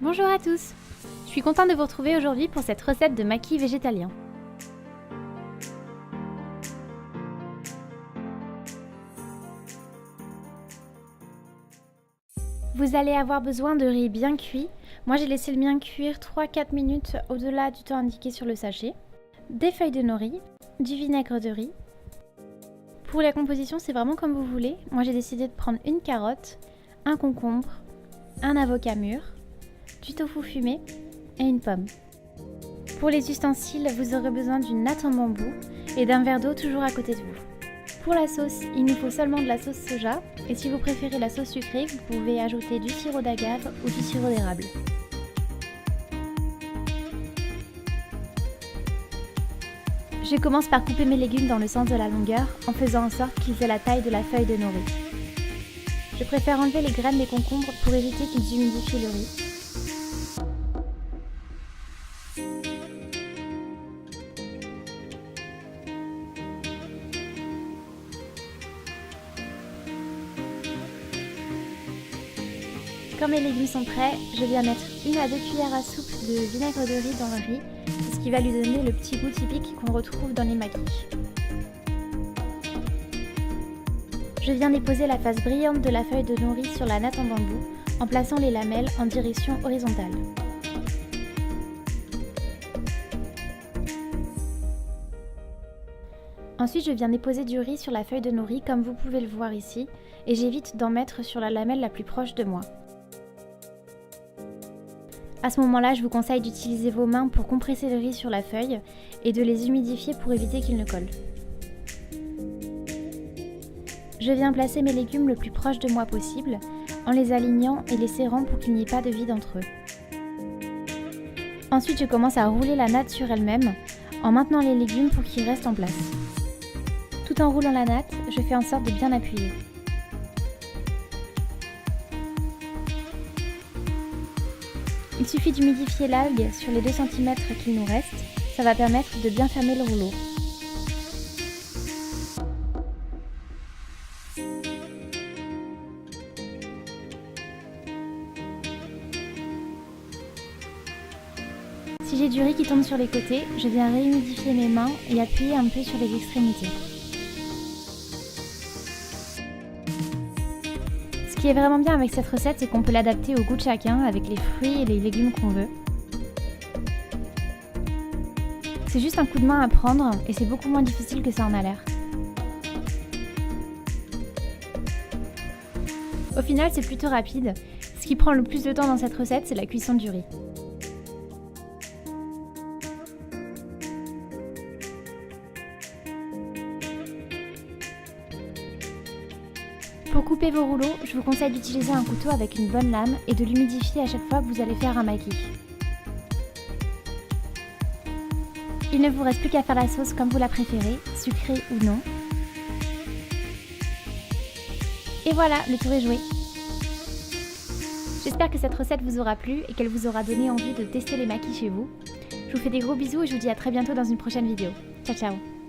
Bonjour à tous! Je suis contente de vous retrouver aujourd'hui pour cette recette de maquis végétalien. Vous allez avoir besoin de riz bien cuit. Moi j'ai laissé le mien cuire 3-4 minutes au-delà du temps indiqué sur le sachet. Des feuilles de nori, du vinaigre de riz. Pour la composition c'est vraiment comme vous voulez. Moi j'ai décidé de prendre une carotte, un concombre, un avocat mûr, du tofu fumé et une pomme. Pour les ustensiles, vous aurez besoin d'une natte en bambou et d'un verre d'eau toujours à côté de vous. Pour la sauce, il nous faut seulement de la sauce soja et si vous préférez la sauce sucrée, vous pouvez ajouter du sirop d'agave ou du sirop d'érable. Je commence par couper mes légumes dans le sens de la longueur en faisant en sorte qu'ils aient la taille de la feuille de nori. Je préfère enlever les graines des concombres pour éviter qu'ils humidifient le riz. Quand mes légumes sont prêts, je viens mettre 1 à 2 cuillères à soupe de vinaigre de riz dans le riz, ce qui va lui donner le petit goût typique qu'on retrouve dans les maquis. Je viens déposer la face brillante de la feuille de nori sur la natte en bambou en plaçant les lamelles en direction horizontale. Ensuite, je viens déposer du riz sur la feuille de nori comme vous pouvez le voir ici et j'évite d'en mettre sur la lamelle la plus proche de moi. À ce moment-là, je vous conseille d'utiliser vos mains pour compresser le riz sur la feuille et de les humidifier pour éviter qu'ils ne collent. Je viens placer mes légumes le plus proche de moi possible en les alignant et les serrant pour qu'il n'y ait pas de vide entre eux. Ensuite, je commence à rouler la natte sur elle-même en maintenant les légumes pour qu'ils restent en place. Tout en roulant la natte, je fais en sorte de bien appuyer. Il suffit d'humidifier l'algue sur les 2 cm qu'il nous reste, ça va permettre de bien fermer le rouleau. Si j'ai du riz qui tombe sur les côtés, je viens réhumidifier mes mains et appuyer un peu sur les extrémités. Ce qui est vraiment bien avec cette recette, c'est qu'on peut l'adapter au goût de chacun avec les fruits et les légumes qu'on veut. C'est juste un coup de main à prendre et c'est beaucoup moins difficile que ça en a l'air. Au final, c'est plutôt rapide. Ce qui prend le plus de temps dans cette recette, c'est la cuisson du riz. Pour couper vos rouleaux, je vous conseille d'utiliser un couteau avec une bonne lame et de l'humidifier à chaque fois que vous allez faire un maquis. Il ne vous reste plus qu'à faire la sauce comme vous la préférez, sucrée ou non. Et voilà, le tour est joué. J'espère que cette recette vous aura plu et qu'elle vous aura donné envie de tester les maquis chez vous. Je vous fais des gros bisous et je vous dis à très bientôt dans une prochaine vidéo. Ciao ciao!